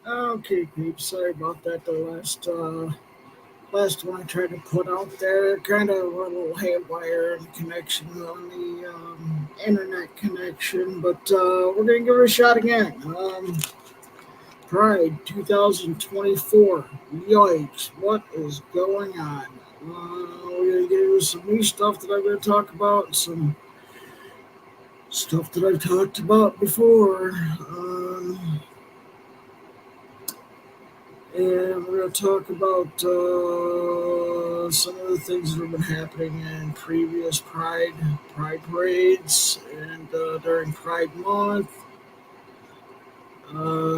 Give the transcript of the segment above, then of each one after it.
Okay, peeps. Sorry about that. The last one I tried to put out there, kind of a little haywire in connection on the internet connection, but we're gonna give it a shot again. Pride 2024. Yikes! What is going on? We're gonna get into some new stuff that I'm gonna talk about, some stuff that I've talked about before. And we're going to talk about some of the things that have been happening in previous Pride parades and during Pride Month.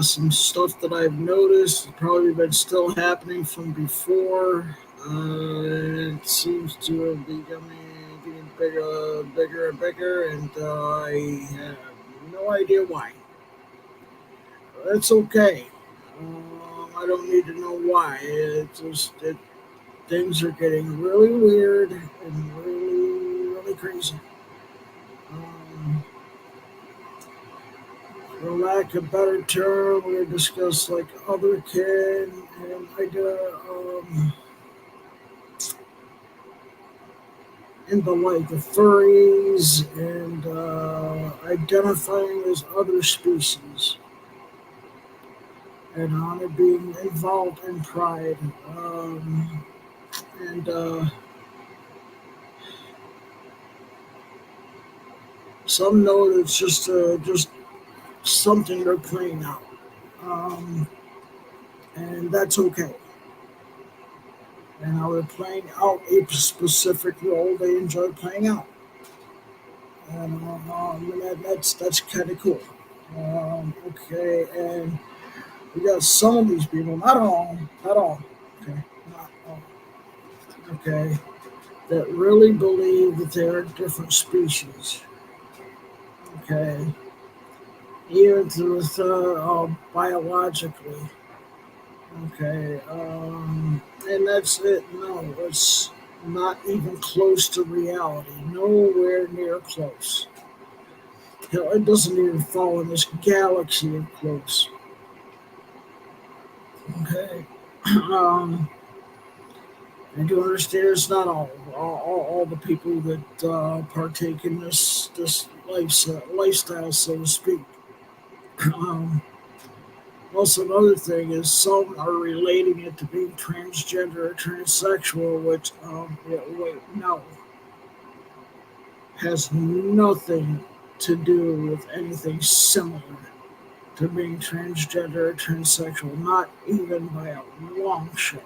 Some stuff that I've noticed has probably been still happening from before. It seems to have getting bigger and bigger, and I have no idea why. That's okay. I don't need to know why. Things are getting really weird and really crazy. Um, for lack of a better term, we're gonna discuss like other kid and and the like the furries and identifying as other species and on it being involved in pride. And Some know that it's just something they're playing out, um, and that's okay. And how they're playing out a specific role they enjoy playing out, and that's kind of cool. Okay, and we got some of these people, not all, okay, not all, okay, that really believe that they are different species, okay, even to biologically. Okay, and that's it. No, it's not even close to reality. Nowhere near close. Hell, it doesn't even fall in this galaxy of close. Okay, um, I do understand it's not all the people that partake in this lifestyle, so to speak. Um, Also, another thing is some are relating it to being transgender or transsexual, which, yeah, wait, no, has nothing to do with anything similar to being transgender or transsexual, not even by a long shot.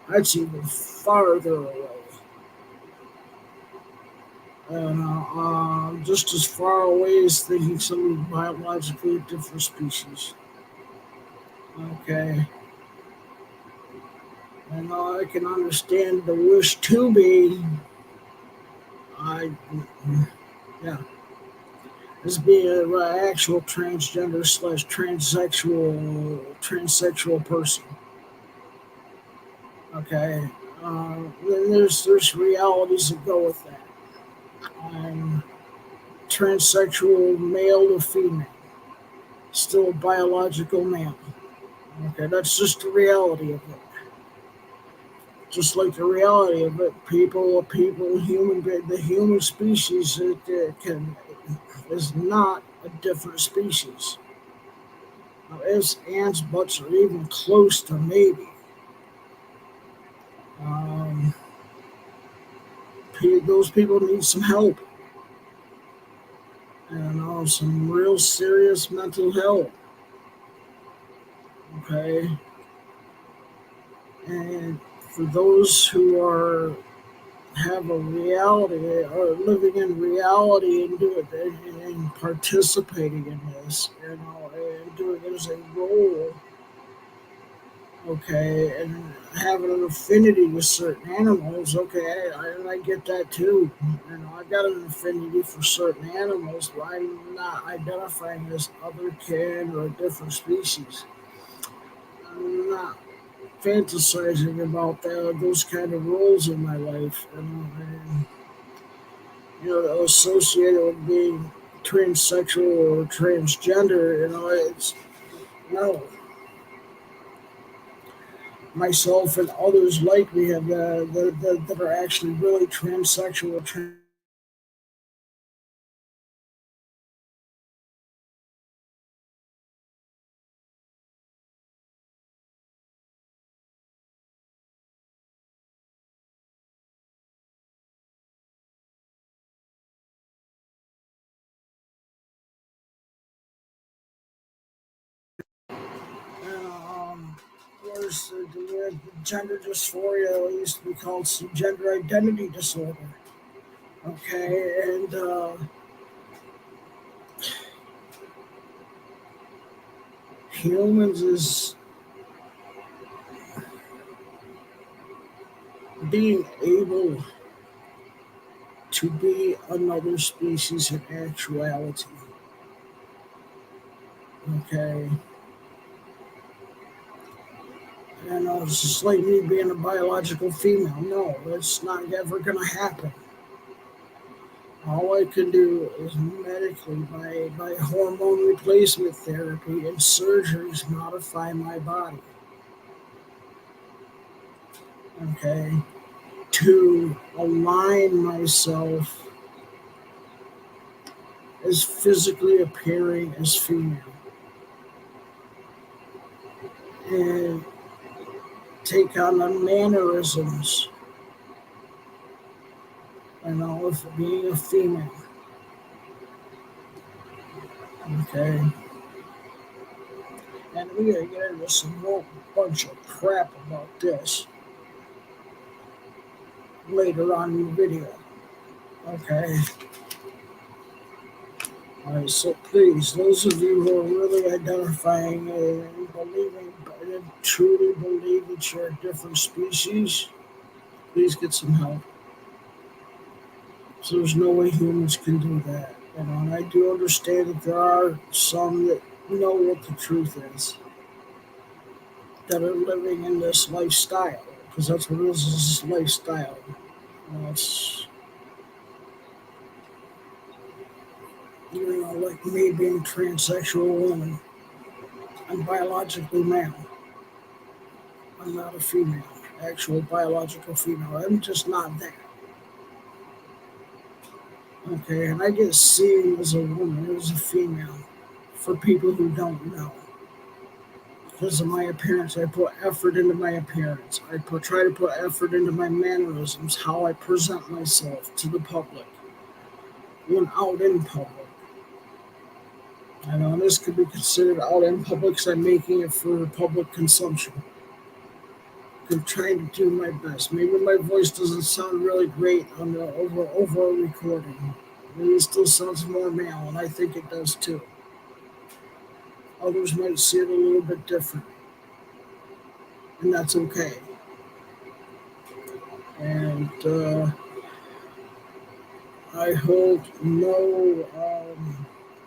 That's even farther away. And just as far away as thinking somebody biologically a different species. Okay. And I can understand the wish to be. I, yeah, as being an actual transgender slash transsexual person. Okay, then there's realities that go with that. I'm transsexual, male to female, still a biological male. Okay, that's just the reality of it. Just like the reality of it, the human species can is not a different species. Now, ifs, ands, buts are even close to maybe. Um, those people need some help, some real serious mental help. Okay, and for those who are have a reality or living in reality and do it and participating in this, and doing it as a role, okay, and having an affinity with certain animals, okay, I get that too. I got an affinity for certain animals, but I'm not identifying as other kin or a different species. I'm not fantasizing about those kind of roles in my life, and associated with being transsexual or transgender. It's no. myself and others like me have that are actually really transsexual. Um, whereas the gender dysphoria used to be called gender identity disorder. Okay, and humans is being able to be another species in actuality. Okay, and it's just like me being a biological female. No, it's not ever gonna happen. All I can do is medically, by hormone replacement therapy and surgeries, modify my body. Okay, to align myself as physically appearing as female and take on the mannerisms, of being a female. Okay, and we gotta get into some whole bunch of crap about this later on in the video. Okay. Alright, so please, those of you who are really identifying and believing and truly believe that you're a different species, please get some help. So there's no way humans can do that. And I do understand that there are some that know what the truth is, that are living in this lifestyle, because that's what it is this lifestyle. It's, like me being a transsexual woman. I'm biologically male. I'm not a female, actual biological female. I'm just not that. Okay, and I get seen as a woman, as a female, for people who don't know. Because of my appearance, I put effort into my appearance. Try to put effort into my mannerisms, how I present myself to the public when out in public. I know this could be considered out in public because I'm making it for public consumption. I'm trying to do my best. Maybe my voice doesn't sound really great on the over a recording. Maybe it still sounds more male, and I think it does too. Others might see it a little bit different, and that's okay. And I hold no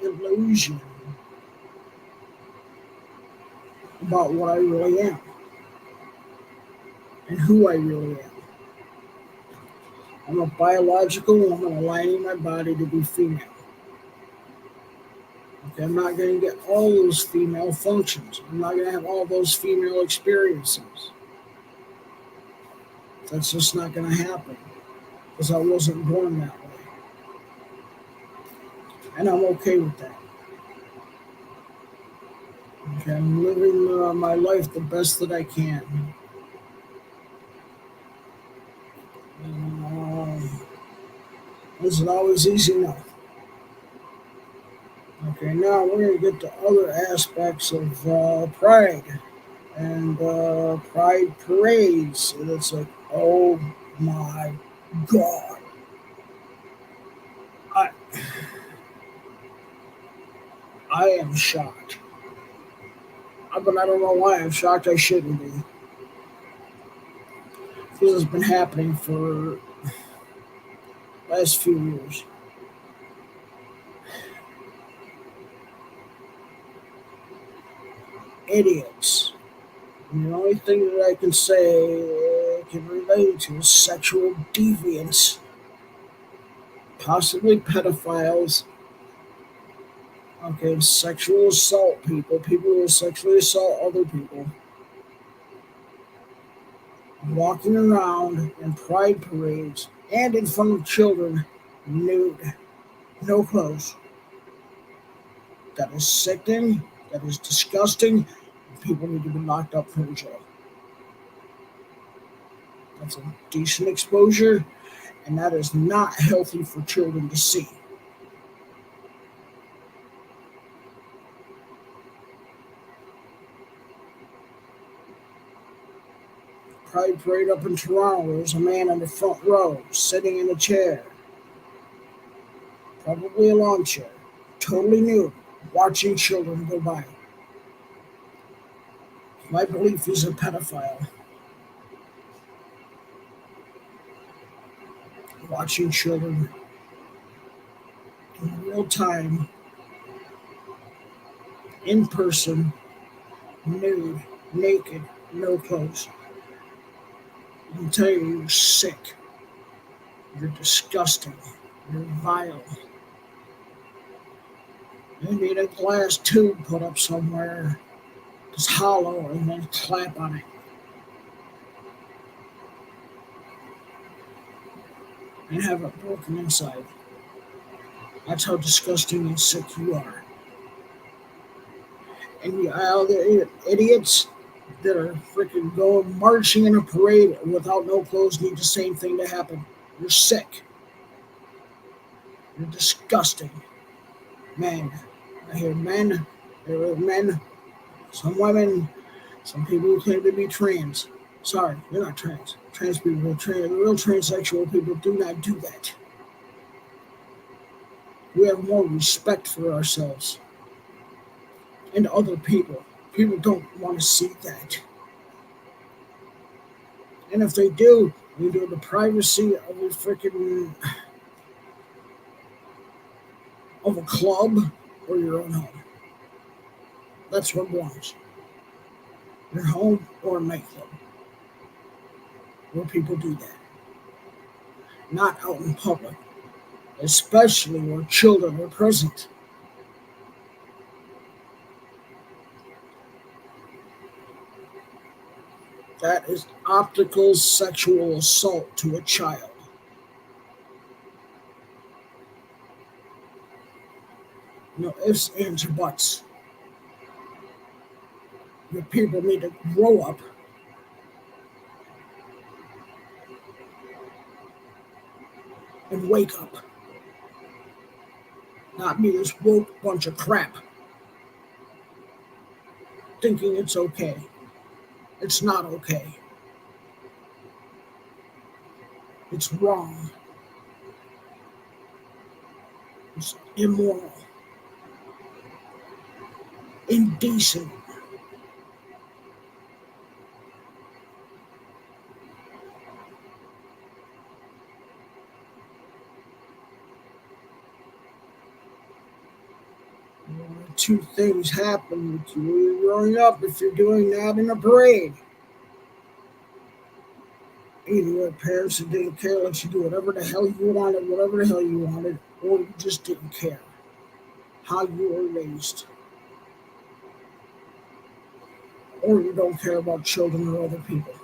illusion about what I really am and who I really am. I'm a biological woman aligning my body to be female. Okay, I'm not going to get all those female functions. I'm not going to have all those female experiences. That's just not going to happen because I wasn't born that way. And I'm okay with that. Okay, I'm living my life the best that I can. Um, isn't always easy now. Okay, now we're going to get to other aspects of pride and pride parades. And it's like, oh my God. I, I am shocked. But I don't know why I'm shocked. I shouldn't be. Because it's been happening for the last few years. Idiots. And the only thing that I can say can relate to is sexual deviants, possibly pedophiles. Okay, sexual assault people, people who sexually assault other people. walking around in pride parades and in front of children nude, no clothes. That is sickening, that is disgusting. People need to be locked up from jail. That's a decent exposure, and that is not healthy for children to see. Pride parade up in Toronto, there was a man in the front row, sitting in a chair, probably a lawn chair, totally nude, watching children go by. My belief is a pedophile, watching children in real time, in person, nude, naked, no clothes. I can tell you, you're sick. You're disgusting. You're vile. You need a glass tube put up somewhere that's hollow and then clap on it. And have it broken inside. That's how disgusting and sick you are. And you other idiots that are freaking going marching in a parade without no clothes need the same thing to happen. You're sick. You're disgusting. Men. I hear men. There are men. Some women. Some people who claim to be trans. Sorry, they're not trans. Trans people, real transsexual people do not do that. We have more respect for ourselves and other people. People don't want to see that. And if they do, you do the privacy of a freaking of a club or your own home. That's what belongs. Your home or a nightclub. Where people do that. Not out in public. Especially where children are present. That is optical sexual assault to a child. No ifs, ands, or buts. Your people need to grow up and wake up. Not be this woke bunch of crap. Thinking it's okay. It's not okay. It's wrong. It's immoral. Indecent. Two things happen with you growing up if you're doing that in a parade. Either your parents that didn't care, let you do whatever the hell you wanted, whatever the hell you wanted, or you just didn't care how you were raised. Or you don't care about children or other people.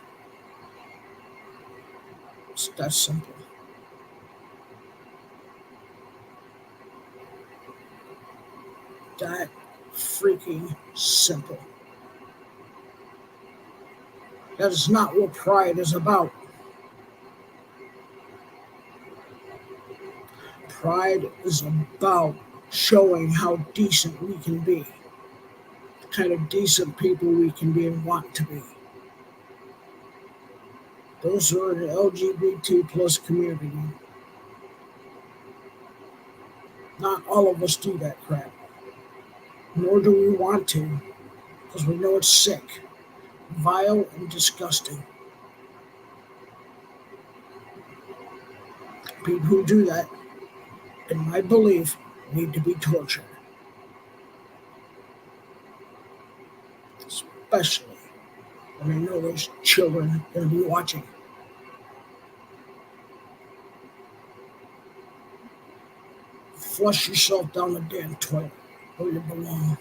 It's that simple. That freaking simple. That is not what pride is about. Pride is about showing how decent we can be, the kind of decent people we can be and want to be. Those who are in the LGBT plus community, not all of us do that crap. Nor do we want to, because we know it's sick, vile, and disgusting. People who do that, in my belief, need to be tortured. Especially when they know there's children going to be watching. Flush yourself down the damn toilet where you belong.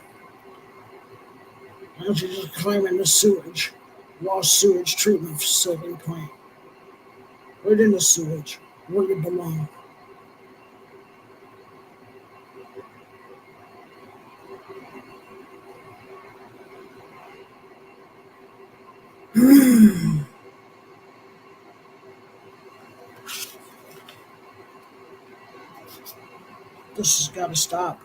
Why don't you just climb in the sewage raw sewage treatment facility plant. Right in the sewage, where you belong. This has got to stop.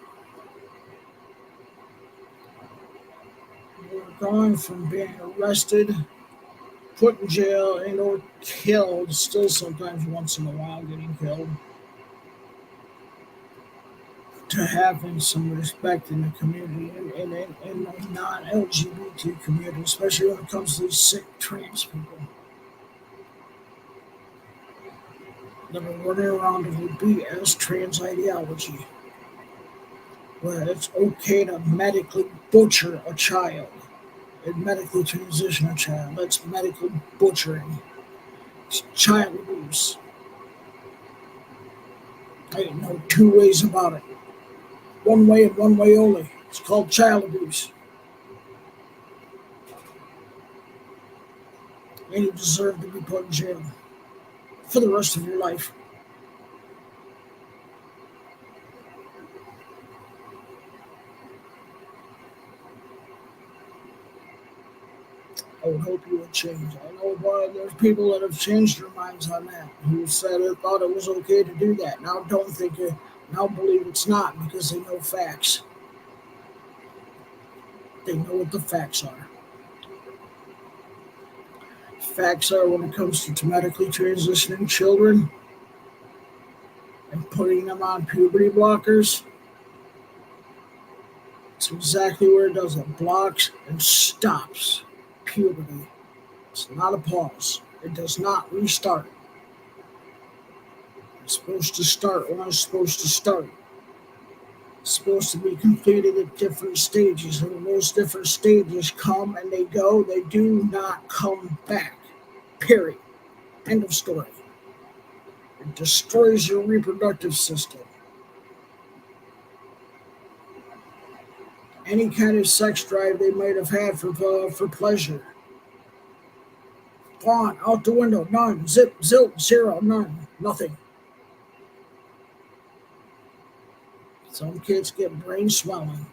We're going from being arrested, put in jail, and or killed, still sometimes once in a while getting killed, to having some respect in the community and the non-LGBT community, especially when it comes to these sick trans people that are running around with a BS trans ideology, where it's okay to medically butcher a child and medically transition a child. That's medical butchering. It's child abuse. I ain't no two ways about it. One way and one way only. It's called child abuse. And you deserve to be put in jail for the rest of your life. I would hope you would change. I know there's people that have changed their minds on that, who said it thought it was okay to do that. Now don't think it, now believe it's not because they know facts. They know what the facts are. Facts are when it comes to medically transitioning children and putting them on puberty blockers, it's exactly where it does. It blocks and stops puberty. It's not a pause. It does not restart. It's supposed to start when it's supposed to start. It's supposed to be completed at different stages. And when those different stages come and they go, they do not come back. Period. End of story. It destroys your reproductive system. Any kind of sex drive they might have had for pleasure. Gone, out the window, none, zip, zilch, zero, none, nothing. Some kids get brain swelling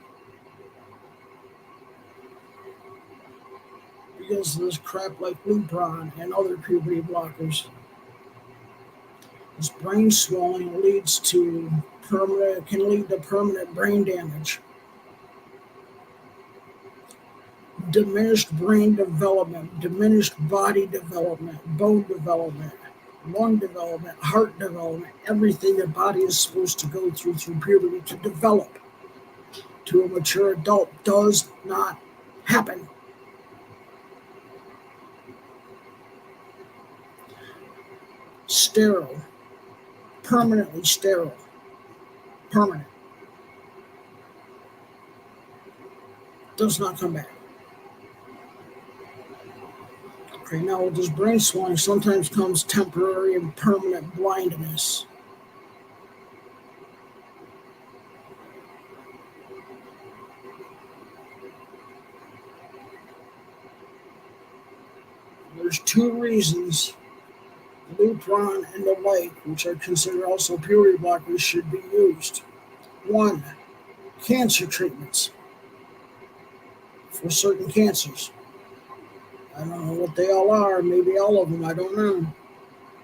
because of this crap like Lupron and other puberty blockers. This brain swelling leads to can lead to permanent brain damage, diminished brain development, diminished body development, bone development, lung development, heart development, everything the body is supposed to go through puberty to develop to a mature adult does not happen. Sterile, permanently sterile, permanent, does not come back. Okay, now with this brain swelling sometimes comes temporary and permanent blindness. There's two reasons Lupron and the like, which are considered also puberty blockers, should be used. One, cancer treatments for certain cancers. I don't know what they all are, maybe all of them, I don't know.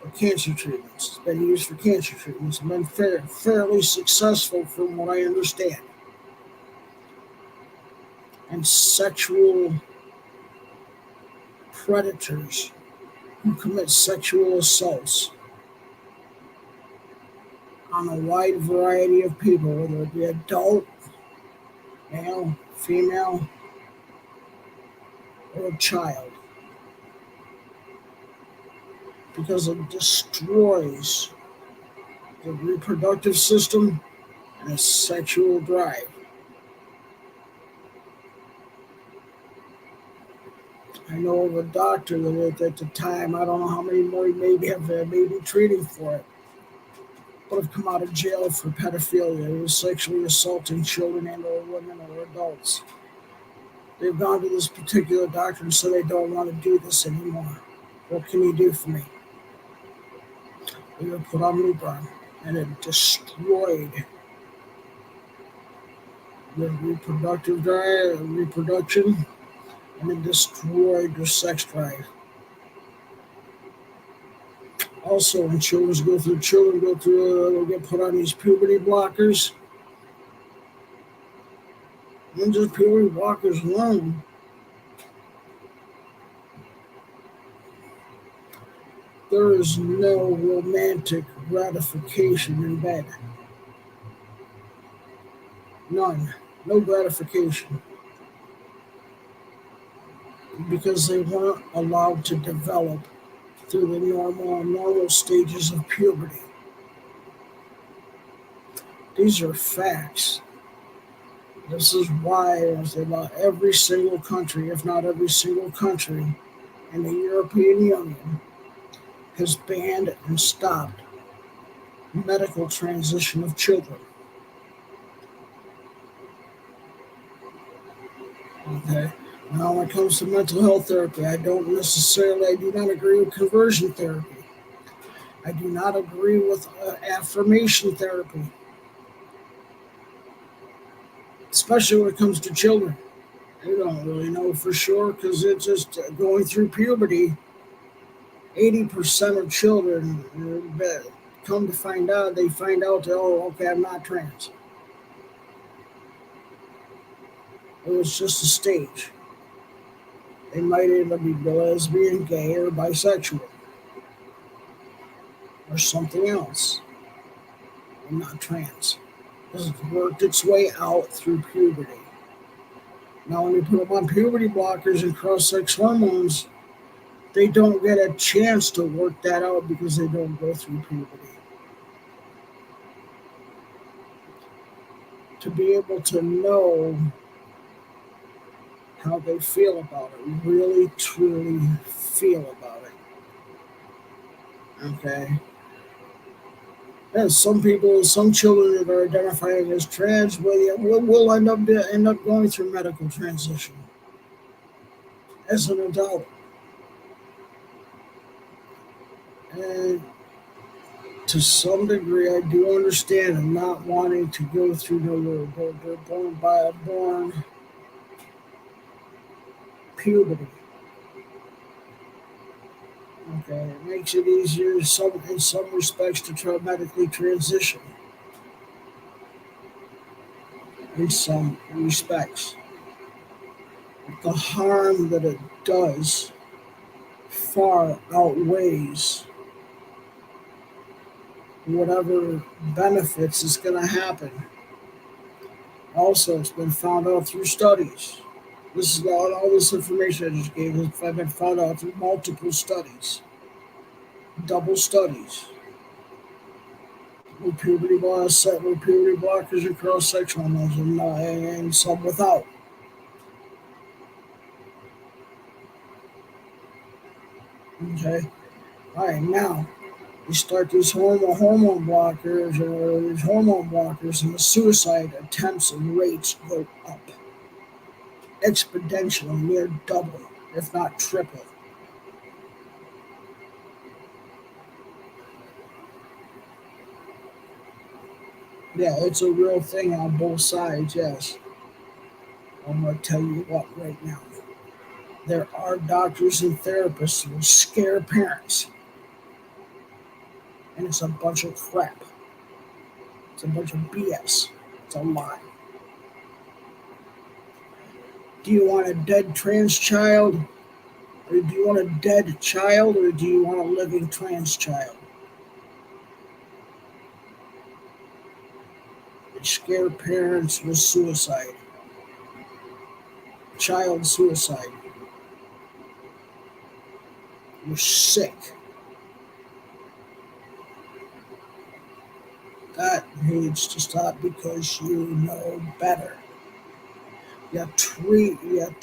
But cancer treatments. It's been used for cancer treatments and been fairly successful from what I understand. And sexual predators who commit sexual assaults on a wide variety of people, whether it be adult, male, female, or child, because it destroys the reproductive system and a sexual drive. I know of a doctor that at the time, I don't know how many more he may be treating for it, but have come out of jail for pedophilia. He was sexually assaulting children and or women or adults. They've gone to this particular doctor and said they don't want to do this anymore. What can you do for me? We were put on Lupron, and it destroyed their reproduction, and it destroyed their sex drive. Also, when children go through, they get put on these puberty blockers. And just puberty blockers alone, there is no romantic gratification in bed. None. No gratification. Because they weren't allowed to develop through the normal stages of puberty. These are facts. This is why about every single country, if not every single country, in the European Union has banned and stopped medical transition of children. Okay. Now, when it comes to mental health therapy, I do not agree with conversion therapy. I do not agree with affirmation therapy, especially when it comes to children. They don't really know for sure because it's just going through puberty. 80% of children come to find out, oh, okay, I'm not trans. It was just a stage. They might either be lesbian, gay, or bisexual, or something else. I'm not trans. It's worked its way out through puberty. Now, when you put them on puberty blockers and cross-sex hormones, they don't get a chance to work that out because they don't go through puberty. To be able to know how they feel about it, really, truly feel about it. Okay? And some children that are identifying as trans will end up going through medical transition as an adult. And to some degree, I do understand them not wanting to go through their born puberty. Okay, it makes it easier in some respects to try medically transition. In some respects. But the harm that it does far outweighs whatever benefits is going to happen. Also, it's been found out through studies. This is all this information I just gave has been found out through multiple studies, double studies, with puberty blockers and cross-sex hormones, and some without. Okay, all right. Now you start these hormone blockers, and the suicide attempts and rates go up exponentially, near double, if not triple. Yeah, it's a real thing on both sides, yes. I'm going to tell you what right now. There are doctors and therapists who scare parents. And it's a bunch of crap. It's a bunch of BS. It's a lie. Do you want a dead trans child? Or do you want a dead child? Or do you want a living trans child? They scare parents with suicide. Child suicide. You're sick. That needs to stop because you know better. You treat the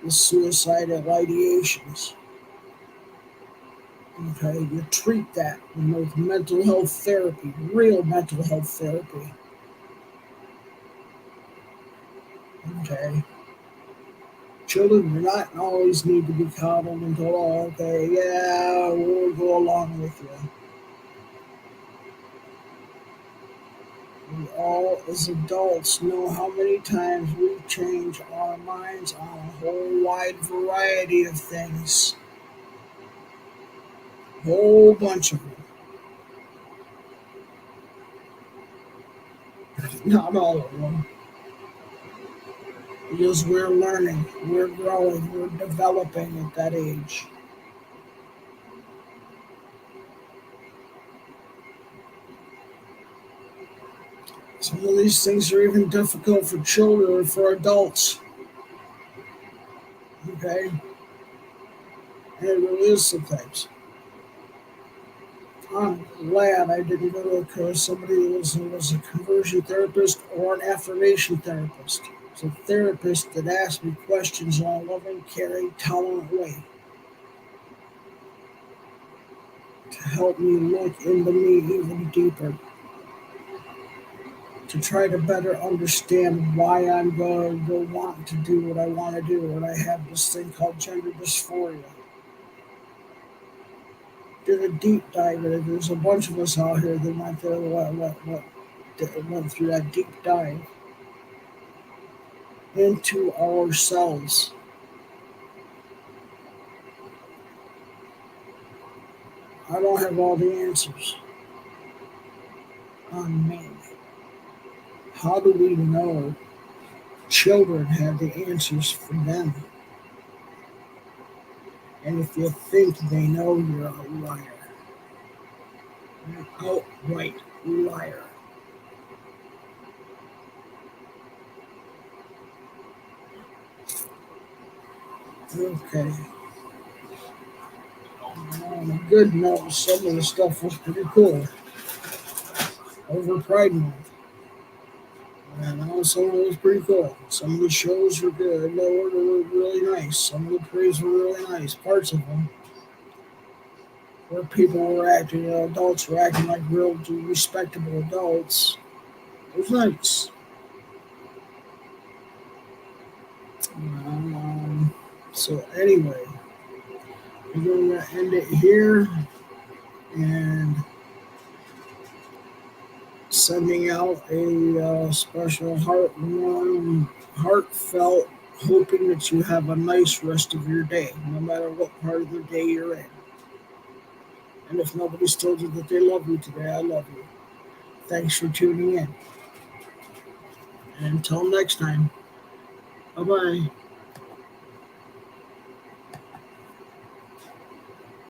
suicidal ideations. Okay, you treat that with mental health therapy, real mental health therapy. Okay. Children do not always need to be coddled and told, oh, okay, yeah, we'll go along with you. We all, as adults, know how many times we change our minds on a whole wide variety of things. Whole bunch of them. Not all of them. Because we're learning, we're growing, we're developing at that age. Some of these things are even difficult for children or for adults. Okay? And it really is sometimes. I'm glad I didn't go to a course somebody who was a conversion therapist or an affirmation therapist. It's a therapist that asked me questions in a loving, caring, tolerant way to help me look into me even deeper, to try to better understand why I'm going to want to do what I want to do, and I have this thing called gender dysphoria. Did a deep dive in it. There's a bunch of us out here that went through that deep dive into ourselves. I don't have all the answers on me. How do we know children have the answers for them? And if you think they know, you're a liar. You're an outright liar. Okay. On a good note, some of the stuff was pretty cool. Over Pride Month. And some of it was pretty cool. Some of the shows were good. They were really nice. Some of the parades were really nice. Parts of them where people were acting, adults were acting like real respectable adults. It was nice. So anyway, we're going to end it here and sending out a special heartfelt, hoping that you have a nice rest of your day, no matter what part of the day you're in. And if nobody's told you that they love you today, I love you. Thanks for tuning in. And until next time, bye bye.